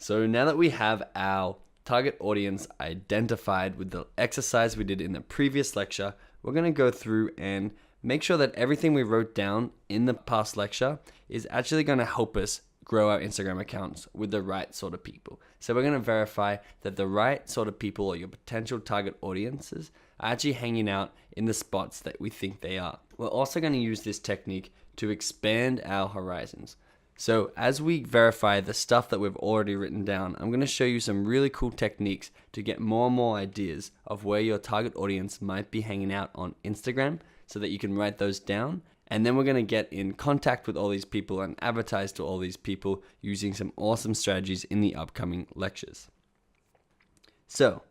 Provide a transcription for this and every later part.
So now that we have our target audience identified with the exercise we did in the previous lecture, we're going to go through and make sure that everything we wrote down in the past lecture is actually going to help us grow our Instagram accounts with the right sort of people. So we're going to verify that the right sort of people or your potential target audiences are actually hanging out in the spots that we think they are. We're also going to use this technique to expand our horizons. So as we verify the stuff that we've already written down, I'm going to show you some really cool techniques to get more and more ideas of where your target audience might be hanging out on Instagram so that you can write those down. And then we're going to get in contact with all these people and advertise to all these people using some awesome strategies in the upcoming lectures. So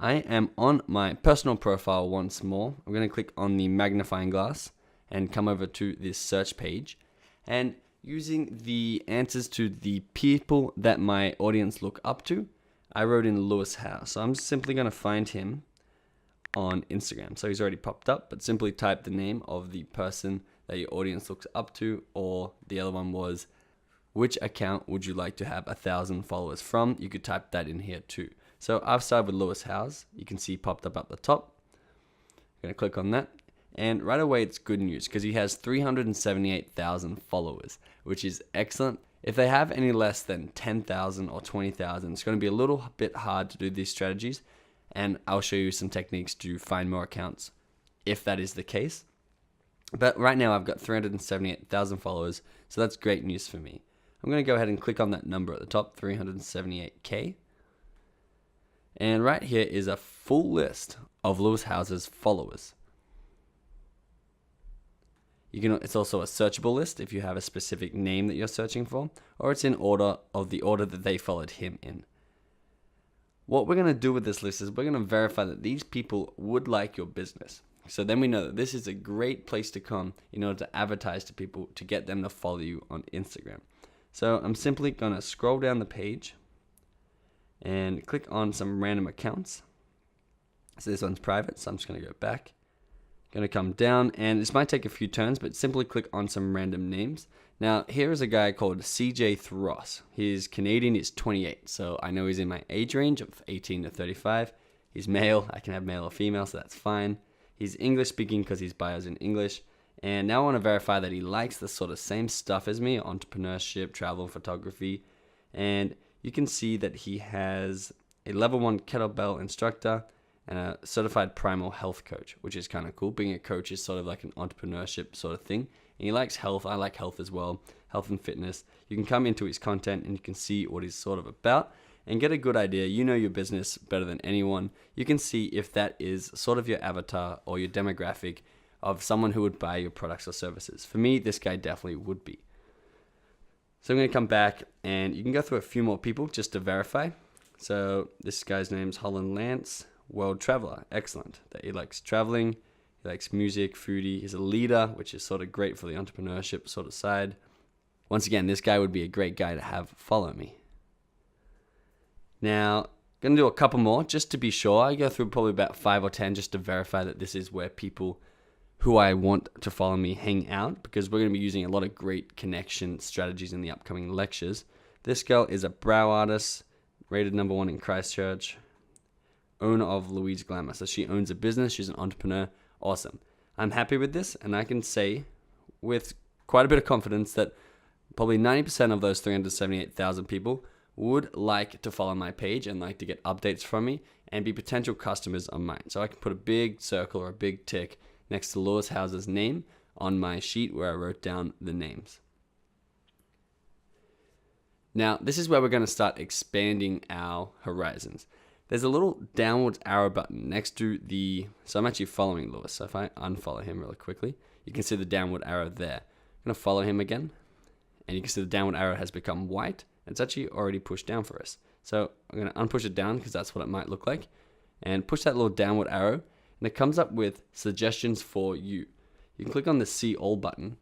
I am on my personal profile once more. I'm going to click on the magnifying glass and come over to this search page. And using the answers to the people that my audience look up to, I wrote in Lewis Howes. So I'm simply going to find him on Instagram. So he's already popped up, but simply type the name of the person that your audience looks up to, or the other one was, which account would you like to have 1,000 followers from? You could type that in here too. So I've started with Lewis Howes. You can see popped up at the top. I'm going to click on that. And right away, it's good news because he has 378,000 followers, which is excellent. If they have any less than 10,000 or 20,000, it's going to be a little bit hard to do these strategies. And I'll show you some techniques to find more accounts if that is the case. But right now, I've got 378,000 followers, so that's great news for me. I'm going to go ahead and click on that number at the top, 378K. And right here is a full list of Lewis Howes' followers. It's also a searchable list if you have a specific name that you're searching for, or it's in order of the order that they followed him in. What we're going to do with this list is we're going to verify that these people would like your business. So then we know that this is a great place to come in order to advertise to people to get them to follow you on Instagram. So I'm simply going to scroll down the page and click on some random accounts. So this one's private, so I'm just going to go back. Going to come down, and this might take a few turns, but simply click on some random names. Now, here is a guy called CJ Thross. He's Canadian, he's 28, so I know he's in my age range of 18 to 35. He's male, I can have male or female, so that's fine. He's English speaking because his bio's in English. And now I want to verify that he likes the sort of same stuff as me, entrepreneurship, travel, photography. And you can see that he has a level 1 kettlebell instructor and a certified primal health coach, which is kind of cool. Being a coach is sort of like an entrepreneurship sort of thing. And he likes health. I like health as well, health and fitness. You can come into his content and you can see what he's sort of about and get a good idea. You know your business better than anyone. You can see if that is sort of your avatar or your demographic of someone who would buy your products or services. For me, this guy definitely would be. So I'm going to come back and you can go through a few more people just to verify. So this guy's name's Holland Lance. World traveler, excellent. That he likes traveling, he likes music, foodie. He's a leader, which is sort of great for the entrepreneurship sort of side. Once again, this guy would be a great guy to have follow me. Now, going to do a couple more just to be sure. I go through probably about 5 or 10 just to verify that this is where people who I want to follow me hang out, because we're going to be using a lot of great connection strategies in the upcoming lectures. This girl is a brow artist, rated number 1 in Christchurch. Owner of Louise Glamour. So she owns a business. She's an entrepreneur. Awesome. I'm happy with this, and I can say with quite a bit of confidence that probably 90% of those 378,000 people would like to follow my page and like to get updates from me and be potential customers of mine. So I can put a big circle or a big tick next to Lewis Howes' name on my sheet where I wrote down the names. Now, this is where we're going to start expanding our horizons. There's a little downward arrow button next to so I'm actually following Lewis. So if I unfollow him really quickly, you can see the downward arrow there. I'm going to follow him again. And you can see the downward arrow has become white. It's actually already pushed down for us. So I'm going to unpush it down because that's what it might look like. And push that little downward arrow. And it comes up with suggestions for you. You can click on the See All button.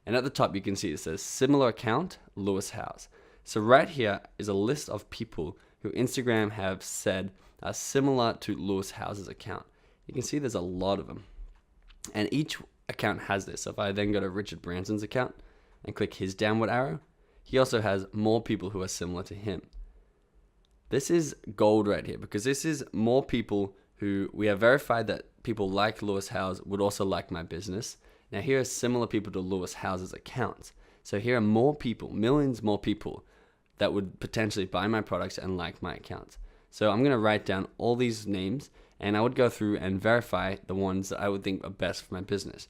And at the top, you can see it says similar account, Lewis Howes. So right here is a list of people who Instagram have said are similar to Lewis Howes' account. You can see there's a lot of them. And each account has this. So if I then go to Richard Branson's account and click his downward arrow, he also has more people who are similar to him. This is gold right here because this is more people who we have verified that people like Lewis Howes would also like my business. Now here are similar people to Lewis Howes' accounts. So here are more people, millions more people that would potentially buy my products and like my accounts. So I'm going to write down all these names and I would go through and verify the ones that I would think are best for my business.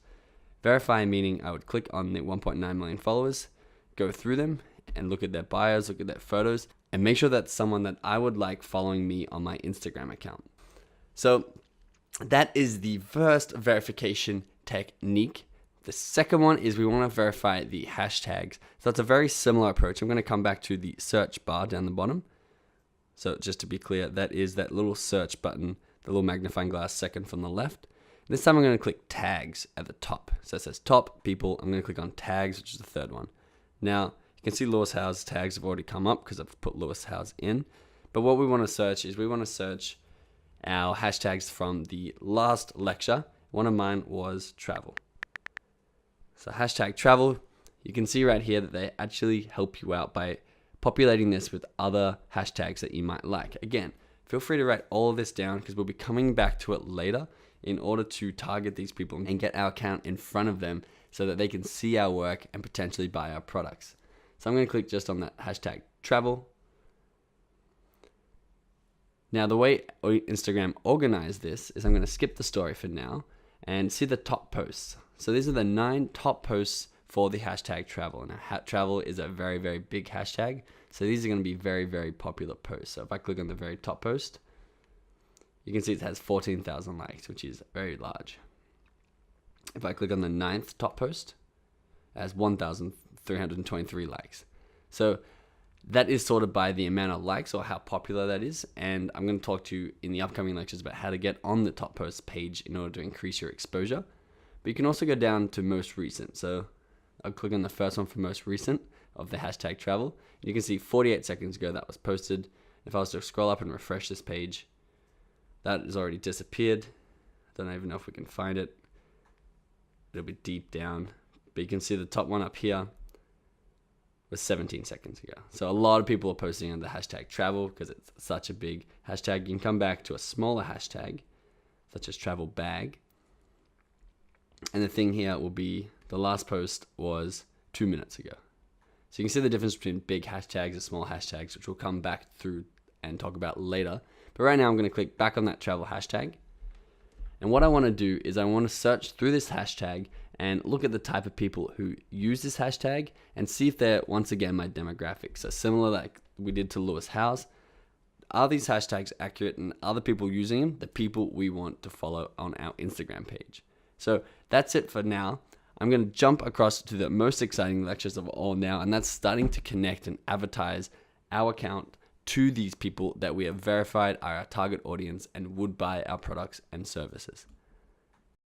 Verify meaning I would click on the 1.9 million followers, go through them and look at their bios, look at their photos, and make sure that's someone that I would like following me on my Instagram account. So that is the first verification technique. The second one is we want to verify the hashtags. So it's a very similar approach. I'm going to come back to the search bar down the bottom. So just to be clear, that is that little search button, the little magnifying glass second from the left. This time I'm going to click tags at the top. So it says top people. I'm going to click on tags, which is the third one. Now you can see Lewis Howes tags have already come up because I've put Lewis Howes in. But what we want to search is we want to search our hashtags from the last lecture. One of mine was travel. So hashtag travel, you can see right here that they actually help you out by populating this with other hashtags that you might like. Again, feel free to write all of this down because we'll be coming back to it later in order to target these people and get our account in front of them so that they can see our work and potentially buy our products. So I'm going to click just on that hashtag travel. Now the way Instagram organized this is I'm going to skip the story for now and see the top posts. So these are the 9 top posts for the hashtag travel. Now travel is a very, very big hashtag. So these are going to be very, very popular posts. So if I click on the very top post, you can see it has 14,000 likes, which is very large. If I click on the 9th top post, it has 1,323 likes. So that is sorted by the amount of likes or how popular that is. And I'm going to talk to you in the upcoming lectures about how to get on the top post page in order to increase your exposure. But you can also go down to most recent. So I'll click on the first one for most recent of the hashtag travel. You can see 48 seconds ago that was posted. If I was to scroll up and refresh this page, that has already disappeared. I don't even know if we can find it. It'll be deep down. But you can see the top one up here was 17 seconds ago. So a lot of people are posting on the hashtag travel because it's such a big hashtag. You can come back to a smaller hashtag, such as travel bag. And the thing here will be the last post was 2 minutes ago. So you can see the difference between big hashtags and small hashtags, which we'll come back through and talk about later. But right now I'm going to click back on that travel hashtag. And what I want to do is I want to search through this hashtag and look at the type of people who use this hashtag and see if they're, once again, my demographics. So similar like we did to Lewis Howes. Are these hashtags accurate and are the people using them the people we want to follow on our Instagram page? So that's it for now. I'm going to jump across to the most exciting lectures of all now, and that's starting to connect and advertise our account to these people that we have verified are our target audience and would buy our products and services.